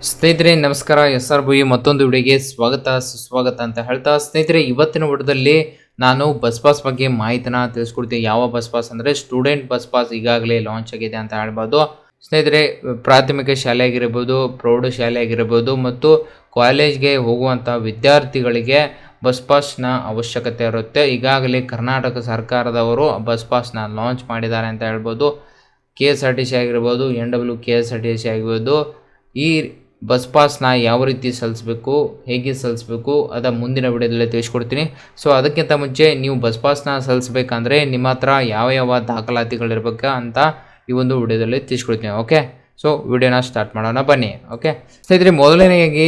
ಸ್ನೇಹಿತರೆ ನಮಸ್ಕಾರ. SRBU ಮತ್ತೊಂದು ವಿಡಿಯೋಗೆ ಸುಸ್ವಾಗತ ಅಂತ ಹೇಳ್ತಾ, ಸ್ನೇಹಿತರೆ ಇವತ್ತಿನ ವಿಡಿಯೋದಲ್ಲಿ ನಾನು ಬಸ್ ಪಾಸ್ ಬಗ್ಗೆ ಮಾಹಿತಿನ ತಿಳಿಸ್ಕೊಡ್ತೀನಿ. ಯಾವ ಬಸ್ ಪಾಸ್ ಅಂದರೆ ಸ್ಟೂಡೆಂಟ್ ಬಸ್ ಪಾಸ್ ಈಗಾಗಲೇ ಲಾಂಚ್ ಆಗಿದೆ ಅಂತ ಹೇಳ್ಬೋದು. ಸ್ನೇಹಿತರೆ ಪ್ರಾಥಮಿಕ ಶಾಲೆ ಆಗಿರ್ಬೋದು, ಪ್ರೌಢಶಾಲೆ ಆಗಿರ್ಬೋದು ಮತ್ತು ಕಾಲೇಜ್ಗೆ ಹೋಗುವಂಥ ವಿದ್ಯಾರ್ಥಿಗಳಿಗೆ ಬಸ್ ಪಾಸ್ನ ಅವಶ್ಯಕತೆ ಇರುತ್ತೆ. ಈಗಾಗಲೇ ಕರ್ನಾಟಕ ಸರ್ಕಾರದವರು ಬಸ್ ಪಾಸ್ನ ಲಾಂಚ್ ಮಾಡಿದ್ದಾರೆ ಅಂತ ಹೇಳ್ಬೋದು. KSRTC ಆಗಿರ್ಬೋದು, NWKSRTC ಆಗಿರ್ಬೋದು, ಈ ಬಸ್ ಪಾಸ್ನ ಯಾವ ರೀತಿ ಸಲ್ಲಿಸಬೇಕು, ಹೇಗೆ ಸಲ್ಲಿಸಬೇಕು ಅದ ಮುಂದಿನ ವಿಡಿಯೋದಲ್ಲಿ ತಿಳಿಸ್ಕೊಡ್ತೀನಿ. ಸೊ ಅದಕ್ಕಿಂತ ಮುಂಚೆ ನೀವು ಬಸ್ ಪಾಸ್ನ ಸಲ್ಲಿಸಬೇಕಂದ್ರೆ ನಿಮ್ಮ ಹತ್ರ ಯಾವ ದಾಖಲಾತಿಗಳಿರ್ಬೇಕು ಅಂತ ಈ ಒಂದು ವಿಡಿಯೋದಲ್ಲಿ ತಿಳಿಸ್ಕೊಡ್ತೀನಿ. ಓಕೆ, ಸೊ ವಿಡಿಯೋನ ಸ್ಟಾರ್ಟ್ ಮಾಡೋಣ ಬನ್ನಿ. ಓಕೆ ಸ್ನೇಹಿತರೆ, ಮೊದಲನೆಯಾಗಿ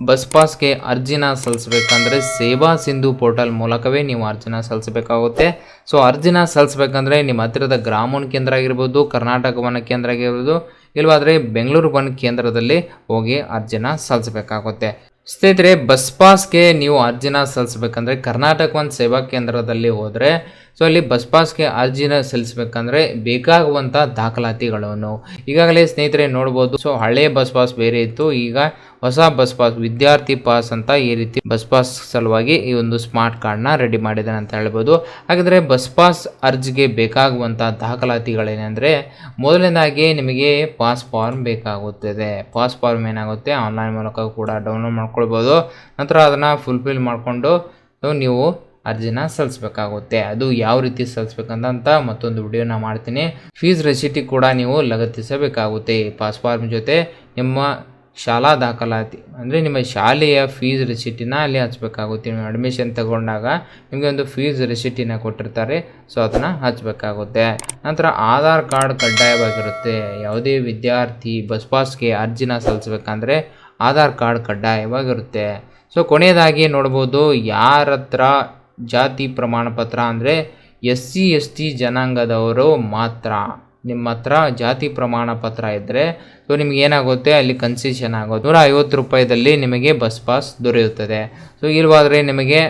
ಬಸ್ ಪಾಸ್ಗೆ ಅರ್ಜಿನ ಸಲ್ಲಿಸಬೇಕಂದ್ರೆ ಸೇವಾ ಸಿಂಧು ಪೋರ್ಟಲ್ ಮೂಲಕವೇ ನೀವು ಅರ್ಜಿನ ಸಲ್ಲಿಸಬೇಕಾಗುತ್ತೆ. ಸೊ ಅರ್ಜಿನ ಸಲ್ಲಿಸಬೇಕಂದ್ರೆ ನಿಮ್ಮ ಹತ್ತಿರದ ಗ್ರಾಮೀಣ ಕೇಂದ್ರ ಆಗಿರ್ಬೋದು, ಕರ್ನಾಟಕ ವನ ಕೇಂದ್ರ ಆಗಿರ್ಬೋದು, ಇಲ್ಲವಾದರೆ ಬೆಂಗಳೂರು ವನ ಕೇಂದ್ರದಲ್ಲಿ ಹೋಗಿ ಅರ್ಜಿನ ಸಲ್ಲಿಸಬೇಕಾಗುತ್ತೆ. ಸ್ನೇಹಿತರೆ, ಬಸ್ ಪಾಸ್ಗೆ ನೀವು ಅರ್ಜಿನ ಸಲ್ಲಿಸಬೇಕಂದ್ರೆ ಕರ್ನಾಟಕ ವನ ಸೇವಾ ಕೇಂದ್ರದಲ್ಲಿ ಹೋದರೆ ಸೊ ಅಲ್ಲಿ ಬಸ್ ಪಾಸ್ಗೆ ಅರ್ಜಿನ ಸಲ್ಲಿಸಬೇಕಂದ್ರೆ ಬೇಕಾಗುವಂಥ ದಾಖಲಾತಿಗಳನ್ನು ಈಗಾಗಲೇ ಸ್ನೇಹಿತರೆ ನೋಡ್ಬೋದು. ಸೊ ಹಳೆ ಬಸ್ ಪಾಸ್ ಬೇರೆ ಇತ್ತು, ಈಗ ಹೊಸ ಬಸ್ ಪಾಸ್ ವಿದ್ಯಾರ್ಥಿ ಪಾಸ್ ಅಂತ ಈ ರೀತಿ ಬಸ್ ಪಾಸ್ ಸಲುವಾಗಿ ಈ ಒಂದು ಸ್ಮಾರ್ಟ್ ಕಾರ್ಡ್ನ ರೆಡಿ ಮಾಡಿದ್ದಾನೆ ಅಂತ ಹೇಳ್ಬೋದು. ಹಾಗಾದರೆ ಬಸ್ ಪಾಸ್ ಅರ್ಜಿಗೆ ಬೇಕಾಗುವಂಥ ದಾಖಲಾತಿಗಳೇನೆಂದರೆ, ಮೊದಲನೇದಾಗಿ ನಿಮಗೆ ಪಾಸ್ ಫಾರ್ಮ್ ಬೇಕಾಗುತ್ತದೆ. ಪಾಸ್ ಫಾರ್ಮ್ ಏನಾಗುತ್ತೆ ಆನ್ಲೈನ್ ಮೂಲಕ ಕೂಡ ಡೌನ್ಲೋಡ್ ಮಾಡ್ಕೊಳ್ಬೋದು. ನಂತರ ಅದನ್ನು ಫುಲ್ಫಿಲ್ ಮಾಡಿಕೊಂಡು ನೀವು ಅರ್ಜಿನ ಸಲ್ಲಿಸಬೇಕಾಗುತ್ತೆ. ಅದು ಯಾವ ರೀತಿ ಸಲ್ಲಿಸ್ಬೇಕಂತ ಮತ್ತೊಂದು ವಿಡಿಯೋನ ಮಾಡ್ತೀನಿ. ಫೀಸ್ ರೆಸಿಟಿ ಕೂಡ ನೀವು ಲಗತ್ತಿಸಬೇಕಾಗುತ್ತೆ. ಪಾಸ್ ಫಾರ್ಮ್ ಜೊತೆ ನಿಮ್ಮ ಶಾಲಾ ದಾಖಲಾತಿ ಅಂದರೆ ನಿಮ್ಮ ಶಾಲೆಯ ಫೀಸ್ ರೆಸಿಟಿನ ಅಲ್ಲಿ ಹಚ್ಚಬೇಕಾಗುತ್ತೆ. ನೀವು ಅಡ್ಮಿಷನ್ ತಗೊಂಡಾಗ ನಿಮಗೆ ಒಂದು ಫೀಸ್ ರೆಸಿಟಿನ ಕೊಟ್ಟಿರ್ತಾರೆ, ಸೊ ಅದನ್ನು ಹಚ್ಚಬೇಕಾಗುತ್ತೆ. ನಂತರ ಆಧಾರ್ ಕಾರ್ಡ್ ಕಡ್ಡಾಯವಾಗಿರುತ್ತೆ. ಯಾವುದೇ ವಿದ್ಯಾರ್ಥಿ ಬಸ್ ಪಾಸ್ಗೆ ಅರ್ಜಿನ ಸಲ್ಲಿಸಬೇಕಂದ್ರೆ ಆಧಾರ್ ಕಾರ್ಡ್ ಕಡ್ಡಾಯವಾಗಿರುತ್ತೆ. ಸೊ ಕೊನೆಯದಾಗಿ ನೋಡ್ಬೋದು, ಯಾರ ಹತ್ರ ಜಾತಿ ಪ್ರಮಾಣ ಪತ್ರ ಅಂದರೆ SC ST ಜನಾಂಗದವರು ಮಾತ್ರ ನಿಮ್ಮ ಹತ್ರ ಜಾತಿ ಪ್ರಮಾಣ ಪತ್ರ ಇದ್ದರೆ ಸೊ ನಿಮ್ಗೆ ಏನಾಗುತ್ತೆ ಅಲ್ಲಿ ಕನ್ಸೆಷನ್ ಆಗೋದು ₹150 ನಿಮಗೆ ಬಸ್ ಪಾಸ್ ದೊರೆಯುತ್ತದೆ. ಸೊ ಇಲ್ವಾದರೆ ನಿಮಗೆ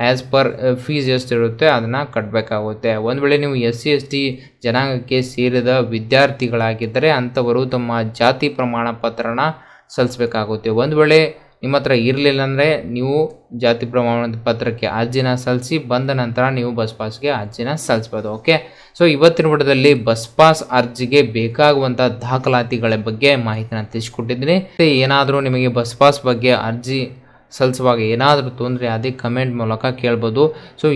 ಆ್ಯಸ್ ಪರ್ ಫೀಸ್ ಎಷ್ಟಿರುತ್ತೆ ಅದನ್ನು ಕಟ್ಟಬೇಕಾಗುತ್ತೆ. ಒಂದು ವೇಳೆ ನೀವು SC ST ಜನಾಂಗಕ್ಕೆ ಸೇರಿದ ವಿದ್ಯಾರ್ಥಿಗಳಾಗಿದ್ದರೆ ಅಂಥವರು ತಮ್ಮ ಜಾತಿ ಪ್ರಮಾಣ ಪತ್ರನ ಸಲ್ಲಿಸಬೇಕಾಗುತ್ತೆ. ಒಂದು ವೇಳೆ ನಿಮ್ಮ ಹತ್ರ ಇರಲಿಲ್ಲ ಅಂದರೆ ನೀವು ಜಾತಿ ಪ್ರಮಾಣ ಪತ್ರಕ್ಕೆ ಅರ್ಜಿನ ಸಲ್ಲಿಸಿ ಬಂದ ನಂತರ ನೀವು ಬಸ್ ಪಾಸ್ಗೆ ಅರ್ಜಿನ ಸಲ್ಲಿಸ್ಬೋದು. ಓಕೆ, ಸೊ ಇವತ್ತಿನ ವಿಡಿಯೋದಲ್ಲಿ ಬಸ್ ಪಾಸ್ ಅರ್ಜಿಗೆ ಬೇಕಾಗುವಂಥ ದಾಖಲಾತಿಗಳ ಬಗ್ಗೆ ಮಾಹಿತಿನ ತಿಳಿಸ್ಕೊಟ್ಟಿದ್ದೀನಿ. ಏನಾದರೂ ನಿಮಗೆ ಬಸ್ ಪಾಸ್ ಬಗ್ಗೆ ಅರ್ಜಿ ಸಲ್ಲಿಸುವಾಗ ಏನಾದರೂ ತೊಂದರೆ ಅದೇ ಕಮೆಂಟ್ ಮೂಲಕ ಕೇಳ್ಬೋದು. ಸೊ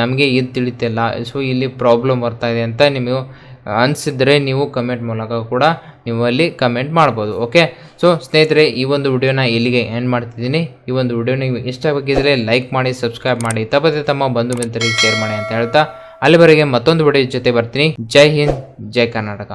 ನಮಗೆ ಇದು ತಿಳಿತಿಲ್ಲ, ಸೊ ಇಲ್ಲಿ ಪ್ರಾಬ್ಲಮ್ ಬರ್ತಾ ಇದೆ ಅಂತ ನಿಮಗೆ ಅನಿಸಿದರೆ ನೀವು ಕಮೆಂಟ್ ಮೂಲಕ ಕೂಡ ನೀವು ಅಲ್ಲಿ ಕಮೆಂಟ್ ಮಾಡ್ಬೋದು. ಓಕೆ, ಸೊ ಸ್ನೇಹಿತರೆ ಈ ಒಂದು ವಿಡಿಯೋನ ಇಲ್ಲಿಗೆ ಎಂಡ್ ಮಾಡ್ತಿದ್ದೀನಿ. ಈ ಒಂದು ವಿಡಿಯೋ ನೀವು ಇಷ್ಟವಾಗಿದ್ದರೆ ಲೈಕ್ ಮಾಡಿ, ಸಬ್ಸ್ಕ್ರೈಬ್ ಮಾಡಿ, ತಪ್ಪದೆ ತಮ್ಮ ಬಂಧು ಮಿತ್ರರಿಗೆ ಶೇರ್ ಮಾಡಿ ಅಂತ ಹೇಳ್ತಾ ಅಲ್ಲಿವರೆಗೆ ಮತ್ತೊಂದು ವಿಡಿಯೋ ಜೊತೆ ಬರ್ತೀನಿ. ಜೈ ಹಿಂದ್, ಜೈ ಕರ್ನಾಟಕ.